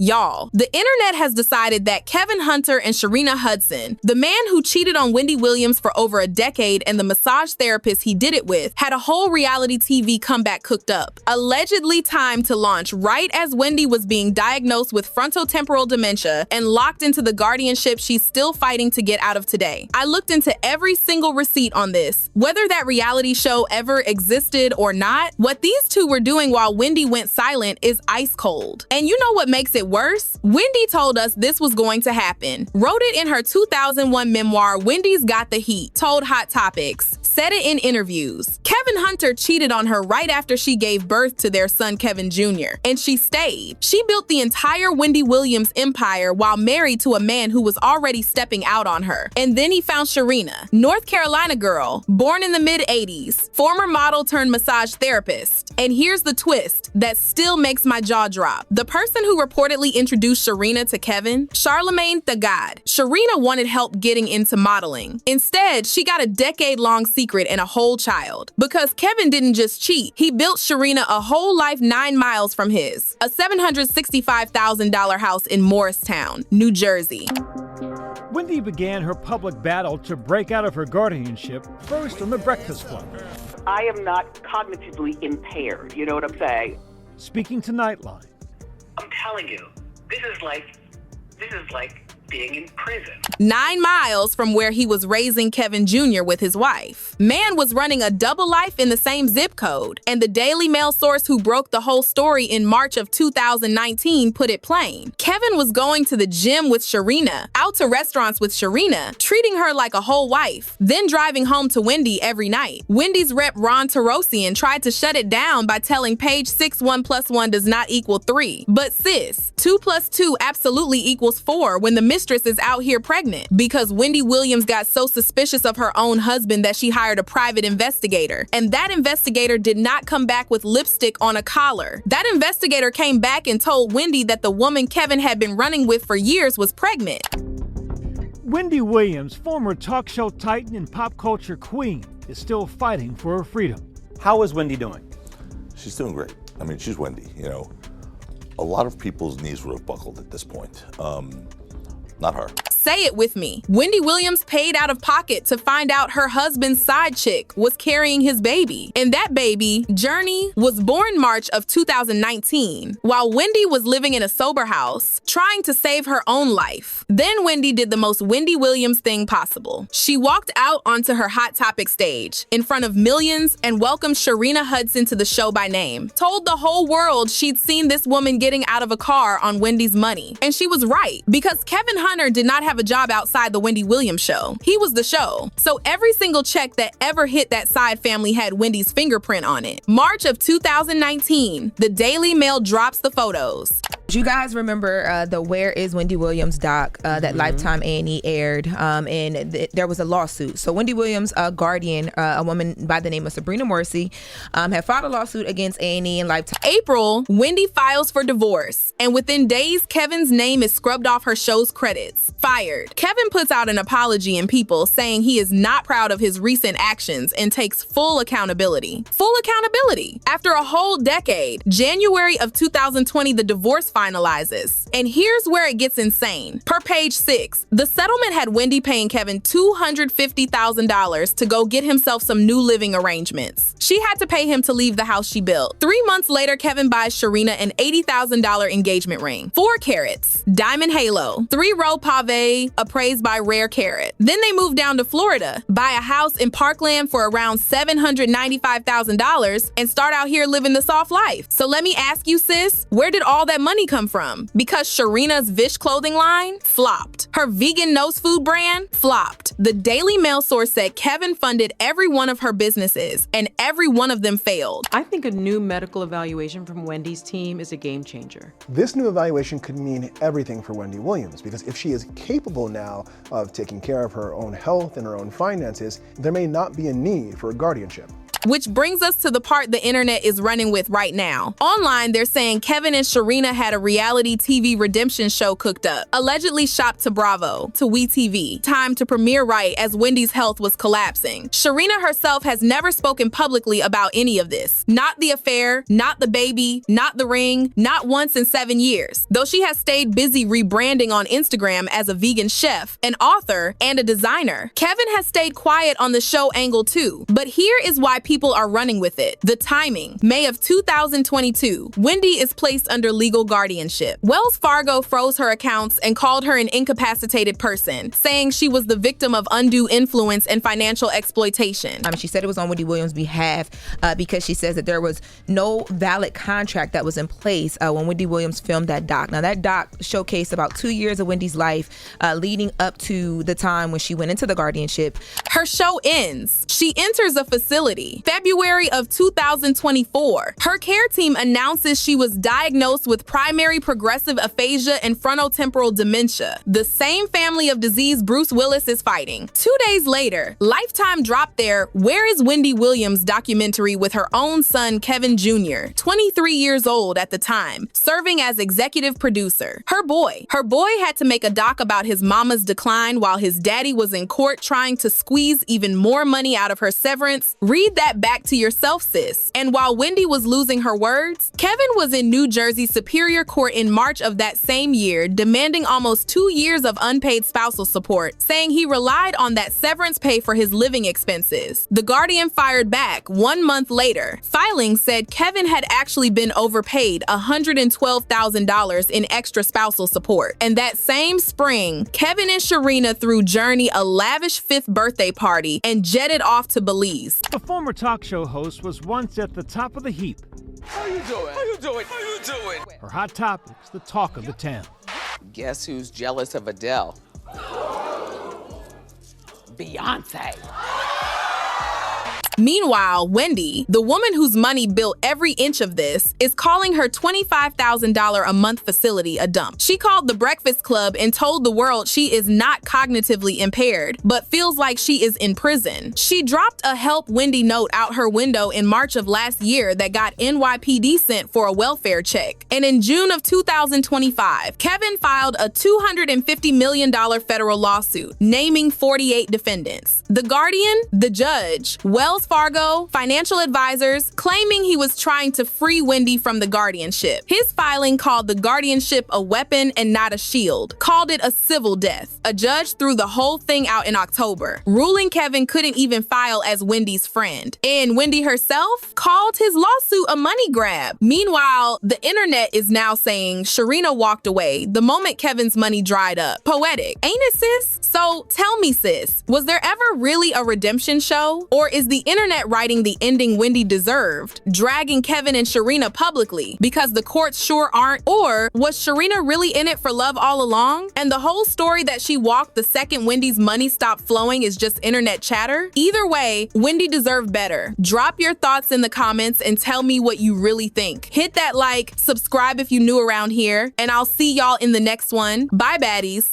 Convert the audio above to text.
Y'all, the internet has decided that Kevin Hunter and Sharina Hudson, the man who cheated on Wendy Williams for over a decade and the massage therapist he did it with, had a whole reality TV comeback cooked up. Allegedly timed to launch right as Wendy was being diagnosed with frontotemporal dementia and locked into the guardianship she's still fighting to get out of today. I looked into every single receipt on this, whether that reality show ever existed or not. What these two were doing while Wendy went silent is ice cold. And you know what makes it worse? Wendy told us this was going to happen. Wrote it in her 2001 memoir, Wendy's Got the Heat, told Hot Topics, said it in interviews. Kevin Hunter cheated on her right after she gave birth to their son Kevin Jr., and she stayed. She built the entire Wendy Williams empire while married to a man who was already stepping out on her. And then he found Sharina, North Carolina girl, born in the mid-80s, former model turned massage therapist. And here's the twist that still makes my jaw drop. The person who reportedly introduced Sharina to Kevin, Charlamagne Tha God. Sharina wanted help getting into modeling. Instead, she got a decade-long secret and a whole child. Because Kevin didn't just cheat, he built Sharina a whole life 9 miles from his, a $765,000 house in Morristown, New Jersey. Wendy began her public battle to break out of her guardianship first on The Breakfast Club. I am not cognitively impaired, you know what I'm saying? Speaking to Nightline. I'm telling you, this is like being in prison. 9 miles from where he was raising Kevin Jr. with his wife. Man was running a double life in the same zip code, and the Daily Mail source who broke the whole story in March of 2019 put it plain. Kevin was going to the gym with Sharina, out to restaurants with Sharina, treating her like a whole wife, then driving home to Wendy every night. Wendy's rep Ronn Torossian tried to shut it down by telling Page 6 1 + 1 does not equal 3. But sis, 2 + 2 absolutely equals 4 when the mistress is out here pregnant, because Wendy Williams got so suspicious of her own husband that she hired a private investigator. And that investigator did not come back with lipstick on a collar. That investigator came back and told Wendy that the woman Kevin had been running with for years was pregnant. Wendy Williams, former talk show titan and pop culture queen, is still fighting for her freedom. How is Wendy doing? She's doing great. I mean, she's Wendy, you know. A lot of people's knees would have buckled at this point. Not her. Say it with me. Wendy Williams paid out of pocket to find out her husband's side chick was carrying his baby. And that baby, Journey, was born March of 2019, while Wendy was living in a sober house, trying to save her own life. Then Wendy did the most Wendy Williams thing possible. She walked out onto her Hot Topic stage in front of millions and welcomed Sharina Hudson to the show by name. Told the whole world she'd seen this woman getting out of a car on Wendy's money. And she was right, because Kevin Hunter did not have a job outside the Wendy Williams show. He was the show. So every single check that ever hit that side family had Wendy's fingerprint on it. March of 2019, the Daily Mail drops the photos. Do you guys remember the Where is Wendy Williams doc that Lifetime A&E aired? There was a lawsuit. So Wendy Williams' guardian, a woman by the name of Sabrina Morrissey, had filed a lawsuit against A&E and Lifetime. April, Wendy files for divorce. And within days, Kevin's name is scrubbed off her show's credits. Fired. Kevin puts out an apology in People saying he is not proud of his recent actions and takes full accountability. Full accountability. After a whole decade, January of 2020, the divorce finalizes. And here's where it gets insane. Per Page 6, the settlement had Wendy paying Kevin $250,000 to go get himself some new living arrangements. She had to pay him to leave the house she built. 3 months later, Kevin buys Sharina an $80,000 engagement ring. 4 carats, diamond halo, 3-row pave, appraised by Rare Carat. Then they move down to Florida, buy a house in Parkland for around $795,000 and start out here living the soft life. So let me ask you, sis, where did all that money come from? Because Sharina's Vish clothing line flopped. Her vegan nose food brand flopped. The Daily Mail source said Kevin funded every one of her businesses and every one of them failed. I think a new medical evaluation from Wendy's team is a game changer. This new evaluation could mean everything for Wendy Williams, because if she is capable now of taking care of her own health and her own finances, there may not be a need for a guardianship. Which brings us to the part the internet is running with right now. Online, they're saying Kevin and Sharina had a reality TV redemption show cooked up, allegedly shopped to Bravo, to WeTV, timed to premiere right as Wendy's health was collapsing. Sharina herself has never spoken publicly about any of this. Not the affair, not the baby, not the ring, not once in 7 years. Though she has stayed busy rebranding on Instagram as a vegan chef, an author, and a designer. Kevin has stayed quiet on the show angle too. But here is why people are running with it. The timing. May of 2022, Wendy is placed under legal guardianship. Wells Fargo froze her accounts and called her an incapacitated person, saying she was the victim of undue influence and financial exploitation. She said it was on Wendy Williams' behalf because she says that there was no valid contract that was in place when Wendy Williams filmed that doc. Now, that doc showcased about 2 years of Wendy's life leading up to the time when she went into the guardianship. Her show ends. She enters a facility. February of 2024, her care team announces she was diagnosed with primary progressive aphasia and frontotemporal dementia, the same family of disease Bruce Willis is fighting. 2 days later, Lifetime dropped their Where is Wendy Williams documentary with her own son, Kevin Jr., 23 years old at the time, serving as executive producer. Her boy had to make a doc about his mama's decline while his daddy was in court trying to squeeze even more money out of her severance. Read that back to yourself, sis. And while Wendy was losing her words, Kevin was in New Jersey Superior Court in March of that same year, demanding almost 2 years of unpaid spousal support, saying he relied on that severance pay for his living expenses. The Guardian fired back 1 month later. Filings said Kevin had actually been overpaid $112,000 in extra spousal support. And that same spring, Kevin and Sharina threw Journey a lavish 5th birthday party and jetted off to Belize. The former talk show host was once at the top of the heap. How you doing? How you doing? How you doing? Her hot topics, the talk of the town. Guess who's jealous of Adele? Beyonce. Meanwhile, Wendy, the woman whose money built every inch of this, is calling her $25,000 a month facility a dump. She called the Breakfast Club and told the world she is not cognitively impaired, but feels like she is in prison. She dropped a Help Wendy note out her window in March of last year that got NYPD sent for a welfare check. And in June of 2025, Kevin filed a $250 million federal lawsuit, naming 48 defendants. The Guardian, the judge, Wells Fargo, financial advisors, claiming he was trying to free Wendy from the guardianship. His filing called the guardianship a weapon and not a shield, called it a civil death. A judge threw the whole thing out in October, ruling Kevin couldn't even file as Wendy's friend. And Wendy herself called his lawsuit a money grab. Meanwhile, the internet is now saying Sharina walked away the moment Kevin's money dried up. Poetic, ain't it, sis? So tell me, sis, was there ever really a redemption show? Or is the internet writing the ending Wendy deserved, dragging Kevin and Sharina publicly because the courts sure aren't? Or was Sharina really in it for love all along? And the whole story that she walked the second Wendy's money stopped flowing is just internet chatter? Either way, Wendy deserved better. Drop your thoughts in the comments and tell me what you really think. Hit that like, subscribe if you're new around here, and I'll see y'all in the next one. Bye, baddies.